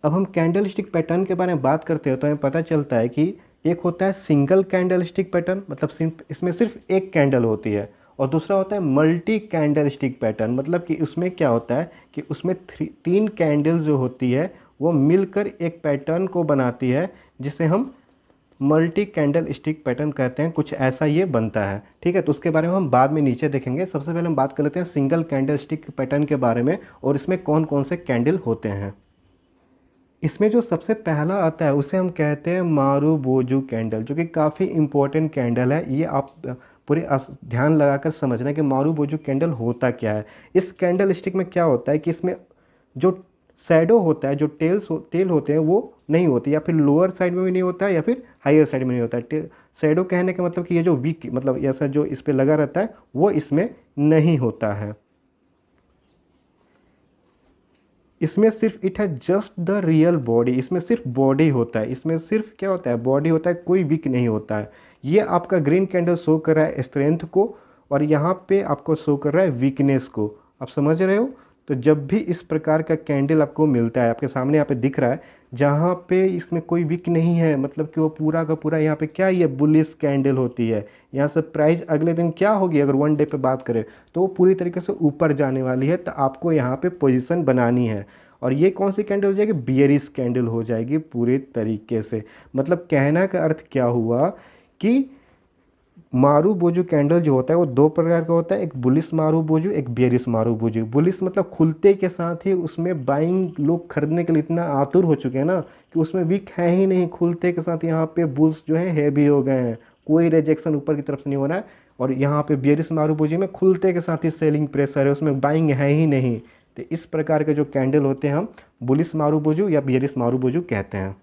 अब हम candle stick pattern के बारे में बात करते हैं तो हमें पता चलता है कि एक होता है सिंगल कैंडल स्टिक पैटर्न, मतलब इसमें सिर्फ एक कैंडल होती है, और दूसरा होता है मल्टी कैंडल स्टिक पैटर्न, मतलब कि उसमें क्या होता है कि उसमें तीन कैंडल जो होती है वो मिलकर एक पैटर्न को बनाती है, जिसे हम मल्टी कैंडल स्टिक पैटर्न कहते हैं। कुछ ऐसा ये बनता है, ठीक है। तो उसके बारे में हम बाद में नीचे देखेंगे। सबसे पहले हम बात कर लेते हैं सिंगल कैंडल स्टिक पैटर्न के बारे में, और इसमें कौन कौन से कैंडल होते हैं। इसमें जो सबसे पहला आता है उसे हम कहते हैं मारुबोजू कैंडल, जो कि काफ़ी इम्पोर्टेंट कैंडल है। ये आप पूरे ध्यान लगाकर समझना कि मारुबोजू कैंडल होता क्या है। इस कैंडल स्टिक में क्या होता है कि इसमें जो शैडो होता है, जो टेल होते हैं वो नहीं होते, या फिर लोअर साइड में भी नहीं होता है या फिर हायर साइड में नहीं होता है। शैडो कहने का मतलब कि ये जो वीक, मतलब ऐसा जो इस पर लगा रहता है वो इसमें नहीं होता है। इसमें सिर्फ इट है जस्ट द रियल बॉडी, इसमें सिर्फ बॉडी होता है, इसमें सिर्फ क्या होता है, बॉडी होता है, कोई वीक नहीं होता है। ये आपका ग्रीन कैंडल शो कर रहा है स्ट्रेंथ को, और यहाँ पे आपको शो कर रहा है वीकनेस को। आप समझ रहे हो। तो जब भी इस प्रकार का कैंडल आपको मिलता है, आपके सामने यहाँ पे दिख रहा है, जहाँ पे इसमें कोई वीक नहीं है, मतलब कि वो पूरा का पूरा यहाँ पे क्या, ये बुलिश कैंडल होती है। यहाँ से प्राइस अगले दिन क्या होगी, अगर वन डे पे बात करें तो वो पूरी तरीके से ऊपर जाने वाली है। तो आपको यहाँ पे पोजीशन बनानी है, और ये कौन सी कैंडल हो जाएगी, बियरिश कैंडल हो जाएगी पूरे तरीके से। मतलब कहना का अर्थ क्या हुआ कि मारुबोजू कैंडल जो होता है वो दो प्रकार का होता है, एक बुलिश मारुबोजू, एक बियरिश मारुबोजू। बुलिश मतलब खुलते के साथ ही उसमें बाइंग लोग खरीदने के लिए इतना आतुर हो चुके हैं ना कि उसमें वीक है ही नहीं, खुलते के साथ यहाँ पे बुल्स जो है हैवी हो गए हैं, कोई रिजेक्शन ऊपर की तरफ से नहीं हो रहा है। और यहाँ पे बियरिश मारुबोजू में खुलते के साथ ही सेलिंग प्रेशर है, उसमें बाइंग है ही नहीं। तो इस प्रकार के जो कैंडल होते हैं हम बुलिश मारुबोजू या बियरिश मारुबोजू कहते हैं।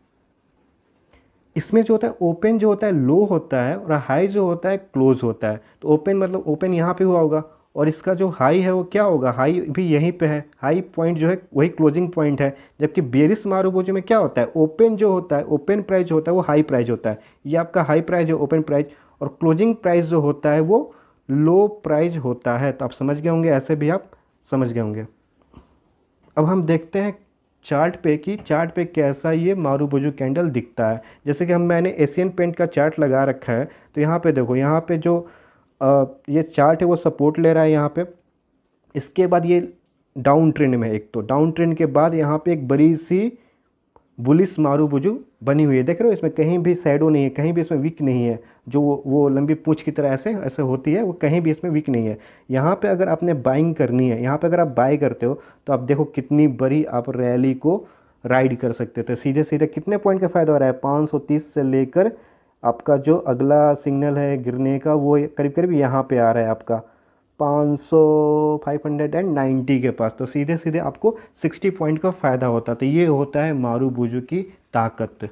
इसमें जो होता है ओपन जो होता है लो होता है, और हाई जो होता है क्लोज होता है। तो ओपन मतलब ओपन यहाँ पे हुआ होगा, और इसका जो हाई है वो क्या होगा, हाई भी यहीं पे है, हाई पॉइंट जो है वही क्लोजिंग पॉइंट है। जबकि बेरिश मारुबोजू में क्या होता है, ओपन जो होता है, ओपन प्राइस जो होता है वो हाई प्राइस होता है, ये आपका हाई प्राइस है ओपन प्राइस, और क्लोजिंग प्राइस जो होता है वो लो प्राइस होता है। तो आप समझ गए होंगे, ऐसे भी आप समझ गए होंगे। अब हम देखते हैं चार्ट पे कि चार्ट पे कैसा ये मारुबोजू कैंडल दिखता है। जैसे कि मैंने एशियन पेंट का चार्ट लगा रखा है, तो यहाँ पे देखो, यहाँ पे जो ये चार्ट है वो सपोर्ट ले रहा है यहाँ पे। इसके बाद ये डाउन ट्रेंड में है, एक तो डाउन ट्रेंड के बाद यहाँ पे एक बड़ी सी बुलिश मारुबोजू बनी हुई है। देख रहे हो, इसमें कहीं भी शैडो नहीं है, कहीं भी इसमें वीक नहीं है। जो वो लंबी पूंछ की तरह ऐसे ऐसे होती है, वो कहीं भी इसमें वीक नहीं है। यहाँ पे अगर आपने बाइंग करनी है, यहाँ पे अगर आप बाय करते हो तो आप देखो कितनी बड़ी आप रैली को राइड कर सकते थे। सीधे सीधे कितने पॉइंट का फ़ायदा हो रहा है, 530 से लेकर आपका जो अगला सिग्नल है गिरने का वो करीब करीब यहाँ पे आ रहा है आपका 590 के पास। तो सीधे सीधे आपको 60 पॉइंट का फ़ायदा होता है। तो ये होता है मारुबोजू की ताकत।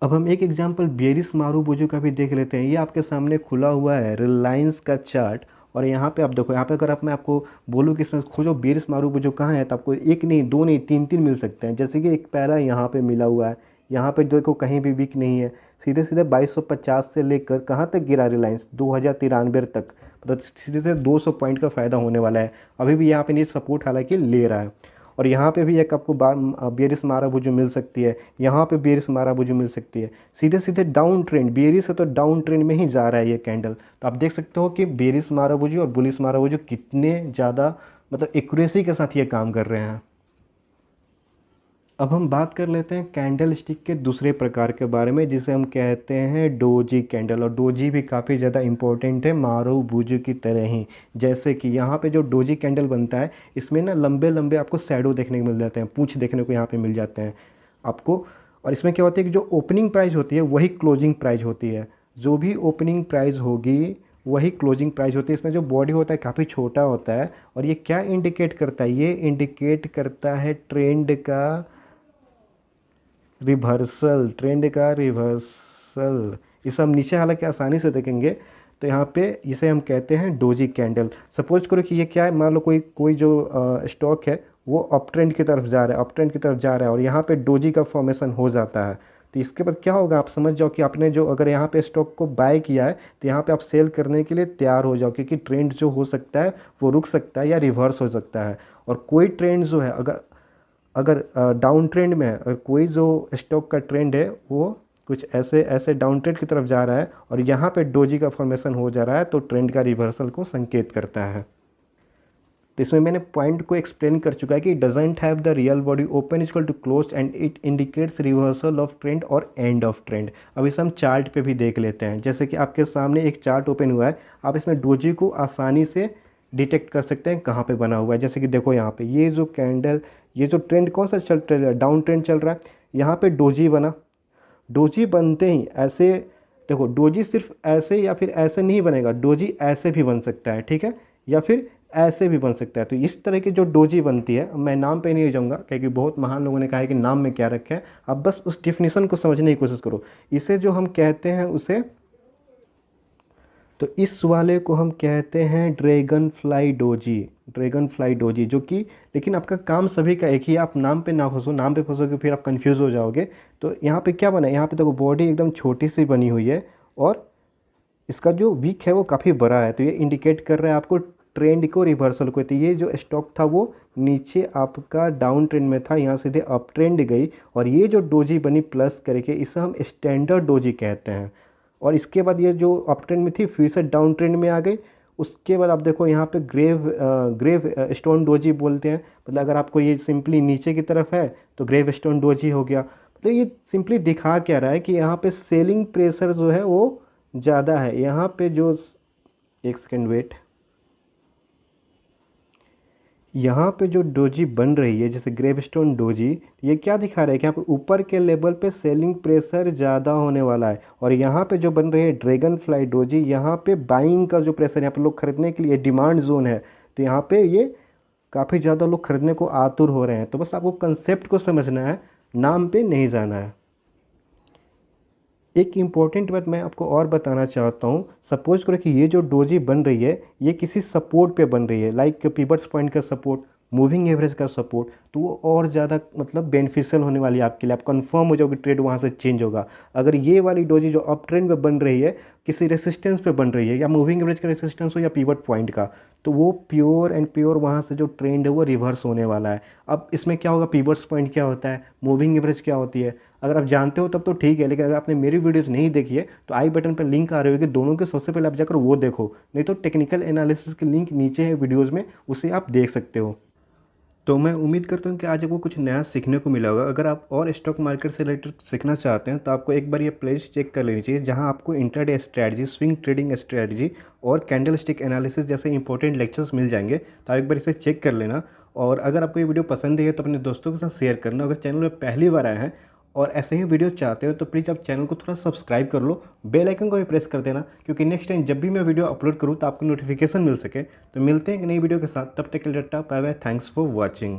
अब हम एक एग्जांपल बेरिश मारुबोजू का भी देख लेते हैं। ये आपके सामने खुला हुआ है रिलायंस का चार्ट, और यहाँ पे आप देखो, यहाँ पे अगर मैं आपको बोलूँ कि इसमें खोजो बेरिश मारुबोजू कहाँ है, तो आपको एक नहीं, दो नहीं, तीन तीन मिल सकते हैं। जैसे कि एक पहला यहाँ पे मिला हुआ है, यहाँ पे देखो कहीं भी वीक नहीं है। सीधे सीधे 2250 से लेकर कहाँ तक गिरा रिलायंस, 2093 तक, मतलब सीधे सीधे 200 पॉइंट का फ़ायदा होने वाला है। अभी भी यहाँ पे नहीं सपोर्ट हालांकि ले रहा है। और यहाँ पे भी एक आपको बेरिश मारुबोजू मिल सकती है, यहाँ पे बेरिश मारुबोजू मिल सकती है। सीधे सीधे डाउन ट्रेंड, बेरिश है तो डाउन ट्रेंड में ही जा रहा है ये कैंडल। तो आप देख सकते हो कि बेरिश मारुबोजू और बुलिश मारुबोजू कितने ज़्यादा मतलब एक्यूरेसी के साथ ये काम कर रहे हैं। अब हम बात कर लेते हैं कैंडल स्टिक के दूसरे प्रकार के बारे में, जिसे हम कहते हैं डोजी कैंडल। और डोजी भी काफ़ी ज़्यादा इंपॉर्टेंट है मारुबोजू की तरह ही। जैसे कि यहाँ पे जो डोजी कैंडल बनता है, इसमें ना लंबे लंबे आपको शैडो देखने को मिल जाते हैं, पूंछ देखने को यहाँ पे मिल जाते हैं आपको। और इसमें क्या होता है कि जो ओपनिंग प्राइस होती है वही क्लोजिंग प्राइस होती है, जो भी ओपनिंग प्राइस होगी वही क्लोजिंग प्राइस होती है। इसमें जो बॉडी होता है काफ़ी छोटा होता है, और ये क्या इंडिकेट करता है, ये इंडिकेट करता है ट्रेंड का रिवर्सल, ट्रेंड का रिवर्सल। इसे हम नीचे हालांकि आसानी से देखेंगे। तो यहाँ पे इसे हम कहते हैं डोजी कैंडल। सपोज करो कि ये क्या है, मान लो कोई कोई जो स्टॉक है वो अप ट्रेंड की तरफ जा रहा है, अप ट्रेंड की तरफ जा रहा है, और यहाँ पे डोजी का फॉर्मेशन हो जाता है। तो इसके बाद क्या होगा, आप समझ जाओ कि आपने जो अगर यहाँ पे स्टॉक को बाय किया है तो यहाँ पे आप सेल करने के लिए तैयार हो जाओ, क्योंकि ट्रेंड जो हो सकता है वो रुक सकता है या रिवर्स हो सकता है। और कोई ट्रेंड जो है अगर अगर डाउन ट्रेंड में है, अगर कोई जो स्टॉक का ट्रेंड है वो कुछ ऐसे ऐसे डाउन ट्रेंड की तरफ जा रहा है और यहाँ पे डोजी का फॉर्मेशन हो जा रहा है, तो ट्रेंड का रिवर्सल को संकेत करता है। तो इसमें मैंने पॉइंट को एक्सप्लेन कर चुका है कि doesn't have the real body open equal to close and it indicates reversal of trend और एंड ऑफ ट्रेंड। अब इसे हम चार्ट पे भी देख लेते हैं। जैसे कि आपके सामने एक चार्ट ओपन हुआ है, आप इसमें डोजी को आसानी से डिटेक्ट कर सकते हैं कहाँ पे बना हुआ है। जैसे कि देखो यहाँ पे ये जो कैंडल, ये जो ट्रेंड कौन सा चल रहा है, डाउन ट्रेंड चल रहा है, यहाँ पे डोजी बना। डोजी बनते ही ऐसे, देखो डोजी सिर्फ ऐसे या फिर ऐसे नहीं बनेगा, डोजी ऐसे भी बन सकता है, ठीक है, या फिर ऐसे भी बन सकता है। तो इस तरह की जो डोजी बनती है, मैं नाम पे नहीं जाऊँगा क्योंकि बहुत महान लोगों ने कहा है कि नाम में क्या रखें, आप बस उस डिफिनीसन को समझने की कोशिश करो। इसे जो हम कहते हैं उसे, तो इस वाले को हम कहते हैं dragon fly doji. Dragon fly doji जो कि, लेकिन आपका काम सभी का एक ही, आप नाम पे ना फंसो, नाम पे फंसोगे फिर आप कंफ्यूज हो जाओगे। तो यहाँ पे क्या बना है, यहाँ पे देखो बॉडी एकदम छोटी सी बनी हुई है और इसका जो वीक है वो काफ़ी बड़ा है। तो ये इंडिकेट कर रहा है आपको ट्रेंड को, रिवर्सल को। तो ये जो स्टॉक था वो नीचे आपका डाउन ट्रेंड में था, यहाँ सीधे अप ट्रेंड गई और ये जो डोजी बनी प्लस करके, इसे हम स्टैंडर्ड डोजी कहते हैं। और इसके बाद ये जो अप ट्रेंड में थी फिर से डाउन ट्रेंड में आ गई। उसके बाद आप देखो यहाँ पे ग्रेव स्टोन डोजी बोलते हैं। मतलब अगर आपको ये सिंपली नीचे की तरफ है तो ग्रेव स्टोन डोजी हो गया। मतलब ये सिंपली दिखा क्या रहा है कि यहाँ पे सेलिंग प्रेशर जो है वो ज़्यादा है। यहाँ पे जो, एक सेकेंड वेट, यहाँ पे जो डोजी बन रही है जैसे ग्रेवस्टोन डोजी, ये क्या दिखा रहा है कि यहाँ पे ऊपर के लेवल पे सेलिंग प्रेशर ज़्यादा होने वाला है। और यहाँ पे जो बन रही है ड्रैगन फ्लाई डोजी, यहाँ पे बाइंग का जो प्रेशर, यहाँ पे लोग खरीदने के लिए डिमांड जोन है, तो यहाँ पे ये काफ़ी ज़्यादा लोग खरीदने को आतुर हो रहे हैं। तो बस आपको कंसेप्ट को समझना है, नाम पे नहीं जाना है। एक इम्पॉर्टेंट बात मैं आपको और बताना चाहता हूँ, सपोज करो कि ये जो डोजी बन रही है ये किसी सपोर्ट पे बन रही है, लाइक पिवट्स पॉइंट का सपोर्ट, मूविंग एवरेज का सपोर्ट, तो वो और ज़्यादा मतलब बेनिफिशियल होने वाली है आपके लिए। आप कंफर्म हो जाओगे ट्रेड वहाँ से चेंज होगा। अगर ये वाली डोजी जो अप ट्रेंड पे बन रही है किसी रेसिस्टेंस पे बन रही है, या मूविंग एवरेज का रेसिस्टेंस हो या पिवट पॉइंट का, तो वो प्योर एंड प्योर वहाँ से जो ट्रेंड है वो रिवर्स होने वाला है। अब इसमें क्या होगा, पिवट्स पॉइंट क्या होता है, मूविंग एवरेज क्या होती है, अगर आप जानते हो तब तो ठीक है, लेकिन अगर आपने मेरी वीडियोस नहीं देखी है तो आई बटन पर लिंक आ रही होगी, दोनों के सबसे पहले आप जाकर वो देखो, नहीं तो टेक्निकल एनालिसिस की लिंक नीचे है वीडियोज़ में, उसे आप देख सकते हो। तो मैं उम्मीद करता हूँ कि आज आपको कुछ नया सीखने को मिला होगा। अगर आप और स्टॉक मार्केट से रिलेटेड सीखना चाहते हैं तो आपको एक बार ये प्लेलिस्ट चेक कर लेनी चाहिए, जहाँ आपको intraday strategy, swing trading strategy और कैंडल स्टिक एनालिसिस जैसे इंपॉर्टेंट लेक्चर्स मिल जाएंगे। तो आप एक बार इसे चेक कर लेना। और अगर आपको ये वीडियो पसंद है तो अपने दोस्तों के साथ शेयर करना। अगर चैनल में पहली बार आए हैं और ऐसे ही वीडियो चाहते हो तो प्लीज़ आप चैनल को थोड़ा सब्सक्राइब कर लो, बेल आइकन को भी प्रेस कर देना, क्योंकि नेक्स्ट टाइम जब भी मैं वीडियो अपलोड करूँ तो आपको नोटिफिकेशन मिल सके। तो मिलते हैं एक नई वीडियो के साथ, तब तक के लिए tata bye bye, thanks for watching.